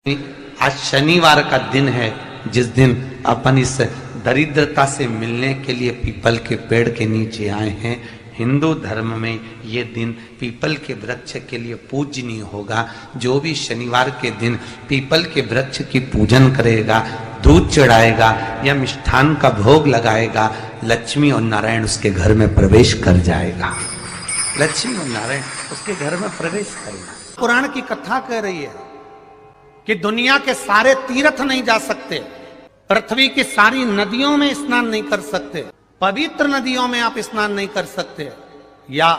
आज शनिवार का दिन है, जिस दिन अपन इस दरिद्रता से मिलने के लिए पीपल के पेड़ के नीचे आए हैं। हिंदू धर्म में ये दिन पीपल के वृक्ष के लिए पूजनीय होगा। जो भी शनिवार के दिन पीपल के वृक्ष की पूजन करेगा, दूध चढ़ाएगा या मिष्ठान का भोग लगाएगा, लक्ष्मी और नारायण उसके घर में प्रवेश कर जाएगा। लक्ष्मी और नारायण उसके घर में प्रवेश करेगा। पुराण की कथा कह रही है कि दुनिया के सारे तीर्थ नहीं जा सकते, पृथ्वी की सारी नदियों में स्नान नहीं कर सकते, पवित्र नदियों में आप स्नान नहीं कर सकते, या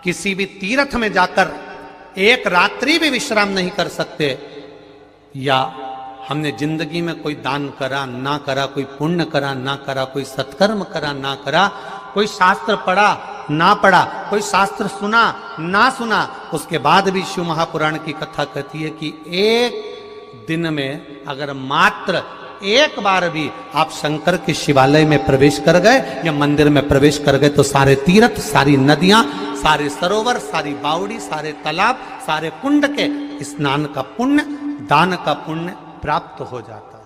किसी भी तीर्थ में जाकर एक रात्रि भी विश्राम नहीं कर सकते, या हमने जिंदगी में कोई दान करा ना करा, कोई पुण्य करा ना करा, कोई सत्कर्म करा ना करा, कोई शास्त्र पढ़ा ना पढ़ा, कोई शास्त्र सुना ना सुना, उसके बाद भी शिव महापुराण की कथा कहती है कि एक दिन में अगर मात्र एक बार भी आप शंकर के शिवालय में प्रवेश कर गए या मंदिर में प्रवेश कर गए तो सारे तीर्थ, सारी नदियां, सारे सरोवर, सारी बावड़ी, सारे तालाब, सारे कुंड के स्नान का पुण्य, दान का पुण्य प्राप्त हो जाता है।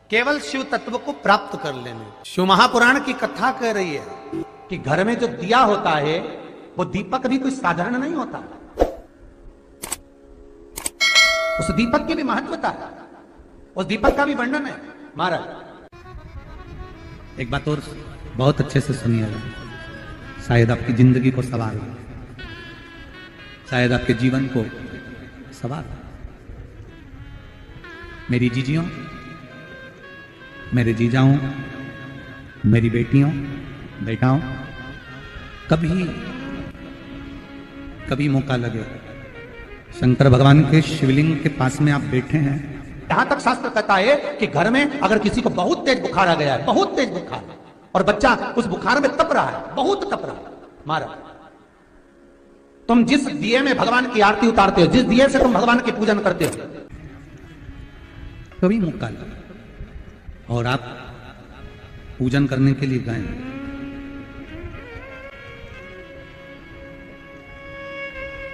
केवल शिव तत्व को प्राप्त कर लेने। शिव महापुराण की कथा कह रही है कि घर में जो दिया होता है वो दीपक भी कोई साधारण नहीं होता, उस दीपक की भी महत्वता है, उस दीपक का भी वर्णन है। महाराज एक बात और बहुत अच्छे से सुनिएगा, शायद आपकी जिंदगी को सवार हो, शायद आपके जीवन को सवार हो। मेरी जीजियों, मेरे जीजाओं, मेरी बेटियों, बेटाओं, कभी मौका लगे, शंकर भगवान के शिवलिंग के पास में आप बैठे हैं। यहां तक शास्त्र कहता है कि घर में अगर किसी को बहुत तेज बुखार आ गया है, बहुत तेज बुखार, और बच्चा उस बुखार में तप रहा है, बहुत तप रहा है, महाराज तुम जिस दिए में भगवान की आरती उतारते हो, जिस दिए से तुम भगवान की पूजन करते हो, कभी मौका लगे और आप पूजन करने के लिए गए,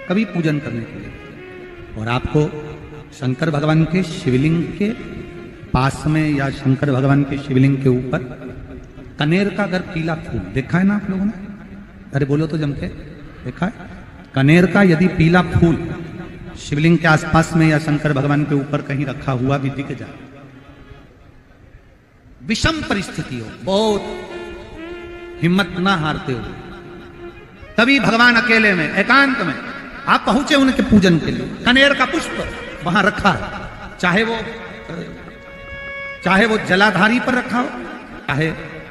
कभी पूजन करने के लिए, और आपको शंकर भगवान के शिवलिंग के पास में या शंकर भगवान के शिवलिंग के ऊपर कनेर का अगर पीला फूल देखा है ना आप लोगों ने, अरे बोलो तो जम के, देखा है? कनेर का यदि पीला फूल शिवलिंग के आसपास में या शंकर भगवान के ऊपर कहीं रखा हुआ भी दिख जाए, विषम परिस्थिति हो, बहुत हिम्मत ना हारते हो, तभी भगवान अकेले में एकांत में आप पहुंचे उनके पूजन के लिए, कनेर का पुष्प वहां रखा है, चाहे वो जलाधारी पर रखा हो, चाहे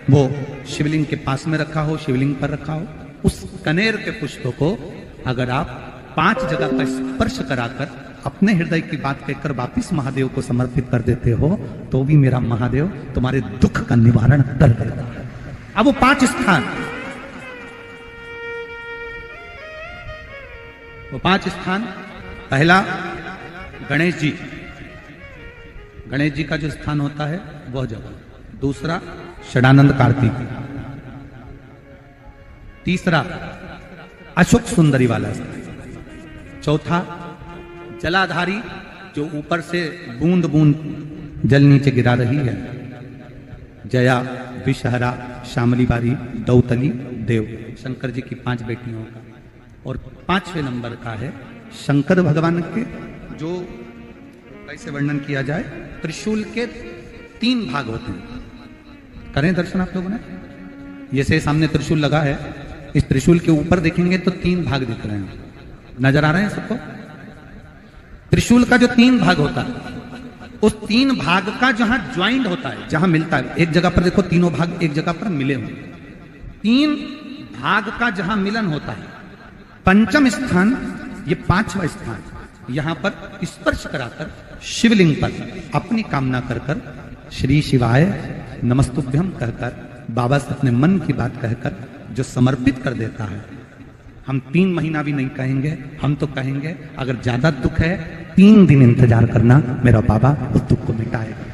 वो शिवलिंग के पास में रखा हो, शिवलिंग पर रखा हो, उस कनेर के पुष्प को अगर आप 5 जगह का स्पर्श कराकर अपने हृदय की बात कहकर वापिस महादेव को समर्पित कर देते हो, तो भी मेरा महादेव तुम्हारे दुख का निवारण कर देता है। अब वो 5 स्थान, वो 5 स्थान, पहला गणेश जी, गणेश जी का जो स्थान होता है वह जगह, दूसरा षडानंद कार्तिक, तीसरा अशोक सुंदरी वाला स्थान, चौथा जलाधारी जो ऊपर से बूंद बूंद जल नीचे गिरा रही है, जया, विषहरा, शामली बारी, दौतली, देव, शंकर जी की 5 बेटियों का, और 5वें नंबर का है शंकर भगवान के, जो कैसे वर्णन किया जाए, त्रिशूल के 3 भाग होते हैं। करें दर्शन आप लोगों ने, ये से सामने त्रिशूल लगा है, इस त्रिशूल के ऊपर देखेंगे तो 3 भाग दिख रहे हैं, नजर आ रहे हैं सबको? त्रिशूल का जो 3 भाग होता है, उस 3 भाग का जहां ज्वाइंट होता है, जहां मिलता है, एक जगह पर देखो तीनों भाग एक जगह पर मिले हुए, 3 भाग का जहां मिलन होता है, पंचम स्थान, ये 5वां स्थान, यहां पर स्पर्श कराकर शिवलिंग पर अपनी कामना कर कर श्री शिवाय नमस्तुभ्यम कहकर बाबा से अपने मन की बात कहकर जो समर्पित कर देता है, हम 3 महीना भी नहीं कहेंगे, हम तो कहेंगे अगर ज्यादा दुख है 3 दिन इंतजार करना, मेरा बाबा उस दुख को मिटाएगा।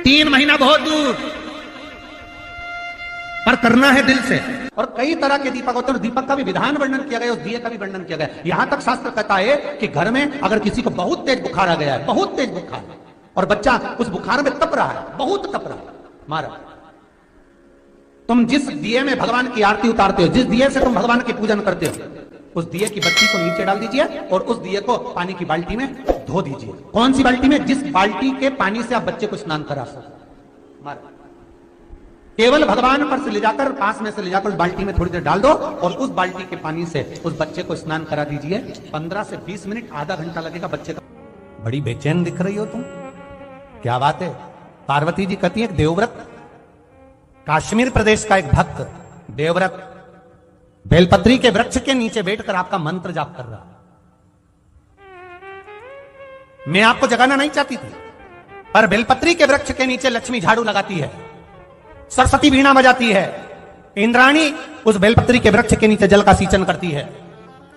3 महीना बहुत दूर, पर करना है दिल से। और कई तरह के दीपक होते हैं, दीपक का भी विधान वर्णन किया गया, उस दिए का भी वर्णन किया गया। यहां तक शास्त्र कहता है कि घर में अगर किसी को बहुत तेज बुखार आ गया है, बहुत तेज बुखार, और बच्चा उस बुखार में तप रहा है, बहुत तप रहा है, मारा, तुम जिस दिए में भगवान की आरती उतारते हो, जिस दिए से तुम भगवान की पूजन करते हो, उस दिए की बत्ती को नीचे डाल दीजिए और उस दिए को पानी की बाल्टी में धो दीजिए। कौन सी बाल्टी में? जिस बाल्टी के पानी से आप बच्चे को स्नान करा सको। मारा, केवल भगवान पर से ले जाकर, पास में से ले जाकर उस बाल्टी में थोड़ी देर डाल दो और उस बाल्टी के पानी से उस बच्चे को स्नान करा दीजिए। 15 से 20 मिनट, आधा घंटा लगेगा बच्चे का। बड़ी बेचैन दिख रही हो तुम, क्या बात है? पार्वती जी कहती है, देवव्रत, कश्मीर प्रदेश का एक भक्त देवव्रत बेलपत्री के वृक्ष के नीचे बैठकर आपका मंत्र जाप कर रहा। मैं आपको जगाना नहीं चाहती थी, पर बेलपत्री के वृक्ष के नीचे लक्ष्मी झाड़ू लगाती है, सरस्वती वीणा बजाती है, इंद्राणी उस बेलपत्री के वृक्ष के नीचे जल का सिंचन करती है,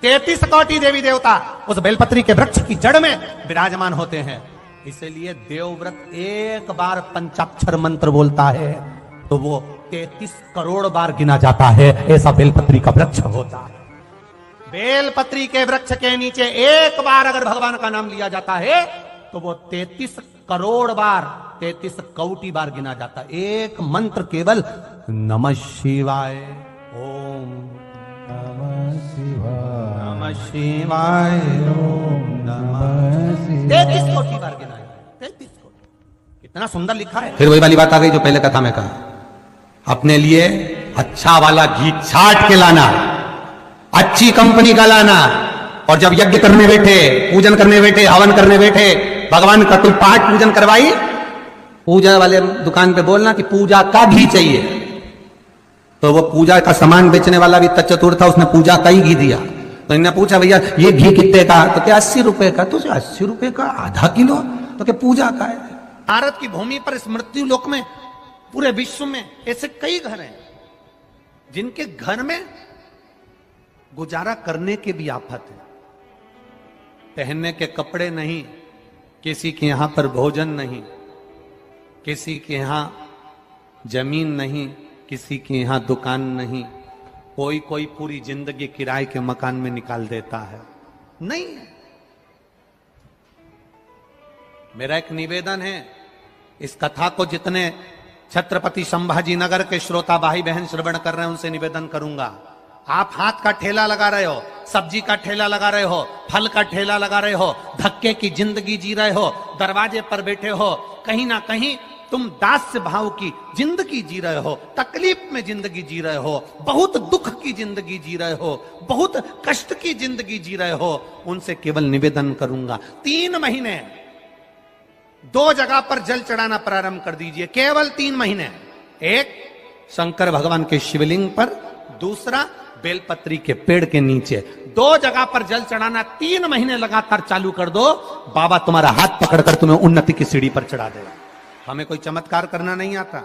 33 कोटि देवी देवता उस बेलपत्री के वृक्ष की जड़ में विराजमान होते हैं। इसलिए देवव्रत एक बार पंचाक्षर मंत्र बोलता है तो वो 33 करोड़ बार गिना जाता है, ऐसा बेलपत्री का वृक्ष होता है। बेलपत्री के वृक्ष के नीचे एक बार अगर भगवान का नाम लिया जाता है तो वो 33 करोड़ बार, 33 कोटि बार गिना जाता है। एक मंत्र केवल नमः शिवाय, ओम नमः शिवाय, नमः शिवाय, ओम नमः शिवाय, 33 कोटि बार गिना है, 33 कोटि। कितना सुंदर लिखा है। फिर वही वाली बात आ गई जो पहले कथा में कहा, अपने लिए अच्छा वाला घी छाट के लाना, अच्छी कंपनी का लाना, और जब यज्ञ करने बैठे, पूजन करने बैठे, हवन करने बैठे, भगवान का कोई पाठ पूजन करवाई, पूजा वाले दुकान पे बोलना कि पूजा का घी चाहिए। तो वो पूजा का सामान बेचने वाला भी चतुर था, उसने पूजा का ही घी दिया। तो इन्होंने पूछा, भैया ये घी कितने का? तो क्या 80 रुपए का? तो 80 रुपए का आधा किलो? तो क्या पूजा का है? भारत की भूमि पर, इस मृत्यु लोक में, पूरे विश्व में ऐसे कई घर हैं जिनके घर में गुजारा करने के भी आफत है। पहनने के कपड़े नहीं, किसी के यहां पर भोजन नहीं, किसी के यहां जमीन नहीं, किसी के यहां दुकान नहीं, कोई पूरी जिंदगी किराए के मकान में निकाल देता है। नहीं, मेरा एक निवेदन है, इस कथा को जितने छत्रपति संभाजी नगर के श्रोता भाई बहन श्रवण कर रहे हैं उनसे निवेदन करूंगा, आप हाथ का ठेला लगा रहे हो, सब्जी का ठेला लगा रहे हो, फल का ठेला लगा रहे हो, धक्के की जिंदगी जी रहे हो, दरवाजे पर बैठे हो, कहीं ना कहीं तुम दास्य भाव की जिंदगी जी रहे हो, तकलीफ में जिंदगी जी रहे हो, बहुत दुख की जिंदगी जी रहे हो, बहुत कष्ट की जिंदगी जी रहे हो, उनसे केवल निवेदन करूंगा, 3 महीने 2 जगह पर जल चढ़ाना प्रारंभ कर दीजिए, केवल 3 महीने। एक शंकर भगवान के शिवलिंग पर, दूसरा बेलपत्री के पेड़ के नीचे, 2 जगह पर जल चढ़ाना 3 महीने लगातार चालू कर दो, बाबा तुम्हारा हाथ पकड़कर तुम्हें उन्नति की सीढ़ी पर चढ़ा देगा। हमें कोई चमत्कार करना नहीं आता,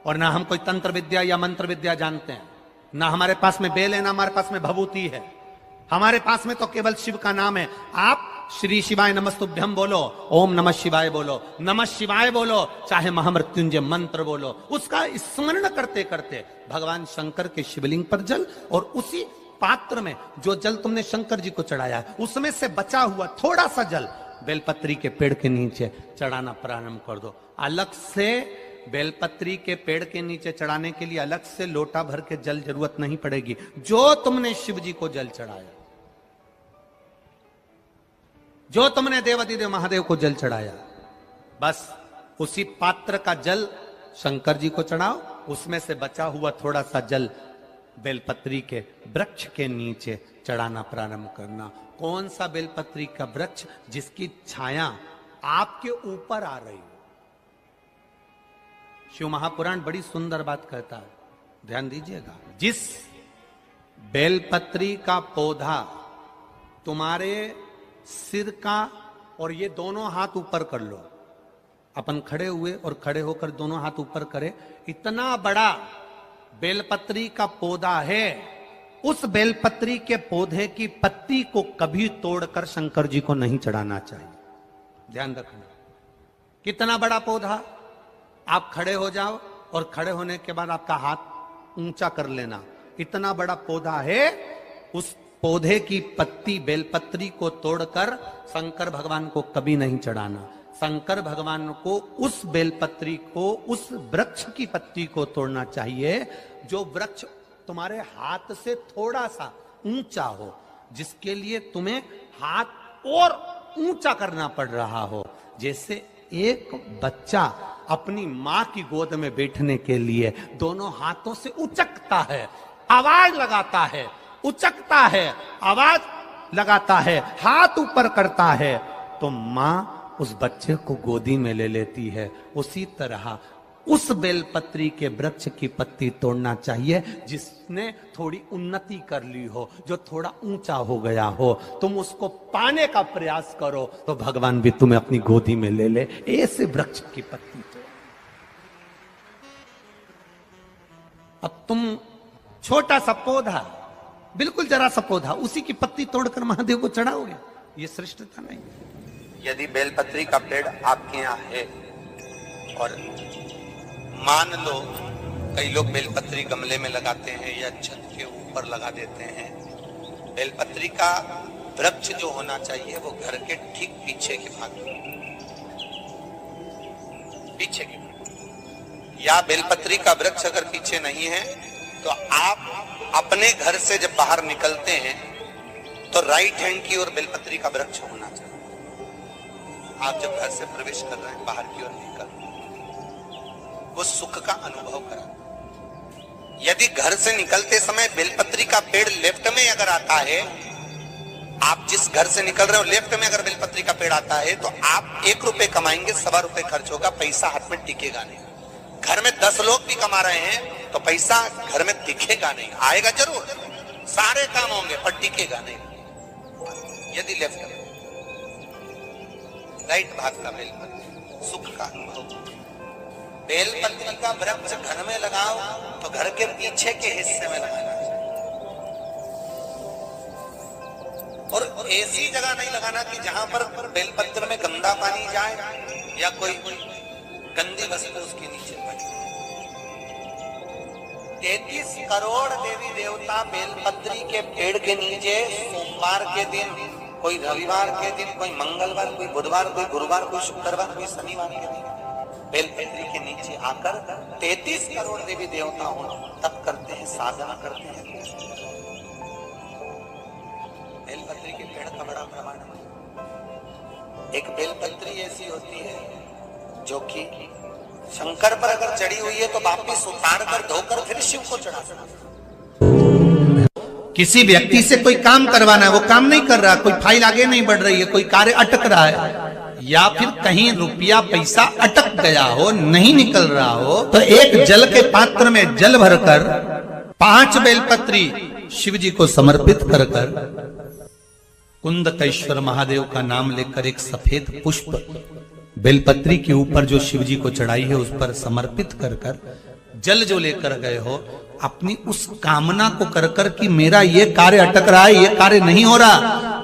और ना हम कोई तंत्र विद्या या मंत्र विद्या जानते हैं, ना हमारे पास में बेल है, ना हमारे पास में भभूति है, हमारे पास में तो केवल शिव का नाम है। आप श्री शिवाय नमस्तुभ्यम बोलो, ओम नमः शिवाय बोलो, नमः शिवाय बोलो, चाहे महामृत्युंजय मंत्र बोलो, उसका स्मरण करते करते भगवान शंकर के शिवलिंग पर जल, और उसी पात्र में जो जल तुमने शंकर जी को चढ़ाया है उसमें से बचा हुआ थोड़ा सा जल बेलपत्री के पेड़ के नीचे चढ़ाना प्रारंभ कर दो। अलग से बेलपत्री के पेड़ के नीचे चढ़ाने के लिए अलग से लोटा भर के जल जरूरत नहीं पड़ेगी। जो तुमने शिव जी को जल चढ़ाया, जो तुमने देवाधिदेव महादेव को जल चढ़ाया, बस उसी पात्र का जल शंकर जी को चढ़ाओ, उसमें से बचा हुआ थोड़ा सा जल बेलपत्री के वृक्ष के नीचे चढ़ाना प्रारंभ करना। कौन सा बेलपत्री का वृक्ष? जिसकी छाया आपके ऊपर आ रही हो। शिव महापुराण बड़ी सुंदर बात कहता है, ध्यान दीजिएगा। जिस बेलपत्री का पौधा तुम्हारे सिर का, और ये दोनों हाथ ऊपर कर लो, अपन खड़े हुए और खड़े होकर दोनों हाथ ऊपर करें, इतना बड़ा बेलपत्री का पौधा है, उस बेलपत्री के पौधे की पत्ती को कभी तोड़कर शंकर जी को नहीं चढ़ाना चाहिए। ध्यान रखना, कितना बड़ा पौधा। आप खड़े हो जाओ और खड़े होने के बाद आपका हाथ ऊंचा कर लेना। इतना बड़ा पौधा है, उस पौधे की पत्ती बेलपत्री को तोड़कर शंकर भगवान को कभी नहीं चढ़ाना। शंकर भगवान को उस बेलपत्री को, उस वृक्ष की पत्ती को तोड़ना चाहिए जो वृक्ष तुम्हारे हाथ से थोड़ा सा ऊंचा हो, जिसके लिए तुम्हें हाथ और ऊंचा करना पड़ रहा हो। जैसे एक बच्चा अपनी मां की गोद में बैठने के लिए दोनों हाथों से उचकता है, आवाज लगाता है, उचकता है, आवाज लगाता है, हाथ ऊपर करता है, तो मां उस बच्चे को गोदी में ले लेती है। उसी तरह उस बेलपत्री के वृक्ष की पत्ती तोड़ना चाहिए जिसने थोड़ी उन्नति कर ली हो, जो थोड़ा ऊंचा हो गया हो। तुम उसको पाने का प्रयास करो तो भगवान भी तुम्हें अपनी गोदी में ले ले। ऐसे वृक्ष की पत्ती तोड़। अब तुम छोटा सा पौधा, बिल्कुल जरा सा पौधा, उसी की पत्ती तोड़कर महादेव को चढ़ाओगे, ये श्रेष्ठता नहीं। यदि बेलपत्री का पेड़ आपके यहाँ है और मान लो कई लोग बेलपत्री गमले में लगाते हैं या छत के ऊपर लगा देते हैं, बेलपत्री का वृक्ष जो होना चाहिए वो घर के ठीक पीछे के भाग में, पीछे के भाग। या बेलपत्री का वृक्ष अगर पीछे नहीं है तो आप अपने घर से जब बाहर निकलते हैं तो राइट हैंड की ओर बेलपत्री का वृक्ष होना चाहिए। आप जब घर से प्रवेश कर रहे हैं, बाहर की ओर निकल, वो सुख का अनुभव करा। यदि घर से निकलते समय बेलपत्री का पेड़ लेफ्ट में अगर आता है, आप जिस घर से निकल रहे हो लेफ्ट में अगर बेलपत्री का पेड़ आता है तो आप 1 रुपए कमाएंगे, 1.25 रुपए खर्च होगा, पैसा हाथ में टिकेगा नहीं। घर में 10 लोग भी कमा रहे हैं तो पैसा घर में टिकेगा नहीं, आएगा जरूर, सारे काम होंगे पर टिकेगा नहीं। यदि लेफ्ट में, राइट भाग का बेलपत्री सुख का अनुभव। बेलपत्री का वृक्ष घर में लगाओ तो घर के पीछे के हिस्से में लगाना चाहिए, और ऐसी जगह नहीं लगाना कि जहां पर बेलपत्र में गंदा पानी जाए या कोई गंदी वस्तु उसके नीचे पड़े। 33 करोड़ देवी देवता बेलपत्री के पेड़ के नीचे सोमवार के दिन, कोई रविवार के दिन, कोई मंगलवार, कोई बुधवार, कोई गुरुवार, कोई शुक्रवार, कोई शनिवार के दिन बेलपत्री के नीचे आकर 33 करोड़ देवी देवता हो तप करते हैं, साधना करते हैं। बेलपत्री के पेड़ का बड़ा प्रमाण है। एक बेलपत्री ऐसी होती है जो कि शंकर पर अगर चढ़ी हुई है तो वापिस उतार कर धोकर फिर शिव को चढ़ा सकते। किसी व्यक्ति से कोई काम करवाना है, वो काम नहीं कर रहा, कोई फाइल आगे नहीं बढ़ रही है, कोई कार्य अटक रहा है, या फिर कहीं रुपया पैसा अटक गया हो, नहीं निकल रहा हो, तो एक जल के पात्र में जल भरकर 5 बेलपत्री शिव जी को समर्पित कर कर कुंदकेश्वर महादेव का नाम लेकर एक सफेद पुष्प बेलपत्री के ऊपर जो शिव जी को चढ़ाई है उस पर समर्पित कर कर जल जो लेकर गए हो, अपनी उस कामना को कर कर कि मेरा ये कार्य अटक रहा है, ये कार्य नहीं हो रहा,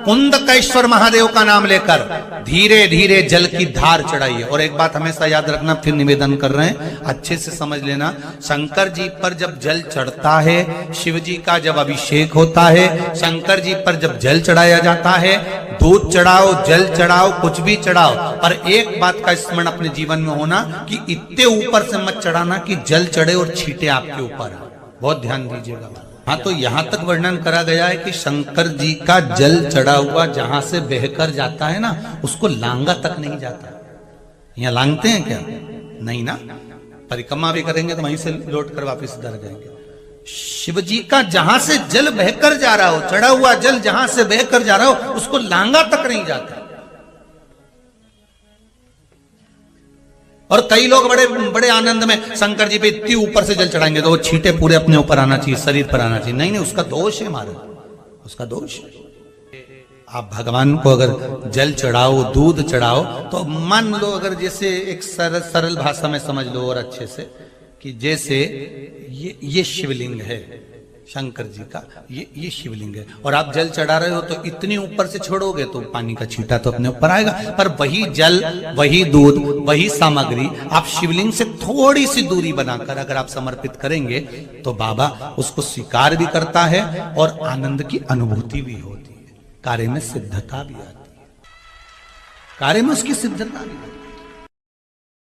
कुंदकेश्वर महादेव का नाम लेकर धीरे धीरे जल की धार चढ़ाइए। और एक बात हमेशा याद रखना, फिर निवेदन कर रहे हैं, अच्छे से समझ लेना, शंकर जी पर जब जल चढ़ता है, शिव जी का जब अभिषेक होता है, शंकर जी पर जब जल चढ़ाया जाता है, दूध चढ़ाओ, जल चढ़ाओ, कुछ भी चढ़ाओ, पर एक बात का स्मरण अपने जीवन में होना कि इतने ऊपर से मत चढ़ाना कि जल चढ़े और छींटे आपके ऊपर। बहुत ध्यान दीजिएगा। हाँ, तो यहां तक वर्णन करा गया है कि शंकर जी का जल चढ़ा हुआ जहां से बहकर जाता है ना, उसको लांगा तक नहीं जाता। यहाँ लांगते हैं क्या? नहीं ना, परिक्रमा भी करेंगे तो वहीं से लौट कर वापिस इधर जाएंगे। शिव जी का जहां से जल बहकर जा रहा हो, चढ़ा हुआ जल जहां से बहकर जा रहा हो, उसको लांगा तक नहीं जाता। और कई लोग बड़े बड़े आनंद में शंकर जी पे इतनी ऊपर से जल चढ़ाएंगे तो वो छींटे पूरे अपने ऊपर आना चाहिए, शरीर पर आना चाहिए। नहीं नहीं, उसका दोष है महाराज, उसका दोष है। आप भगवान को अगर जल चढ़ाओ, दूध चढ़ाओ, तो मान लो अगर जैसे एक सरल भाषा में समझ लो और अच्छे से, कि जैसे ये शिवलिंग है, शंकर जी का ये शिवलिंग है। और आप जल चढ़ा रहे हो तो इतनी ऊपर से छोड़ोगे तो पानी का छींटा तो अपने ऊपर आएगा, पर वही जल, वही दूध, वही सामग्री आप शिवलिंग से थोड़ी सी दूरी बनाकर अगर आप समर्पित करेंगे तो बाबा उसको स्वीकार भी करता है और आनंद की अनुभूति भी होती है। कार्य में सिद्धता भी आती है, कार्य में उसकी सिद्धता भी आती है।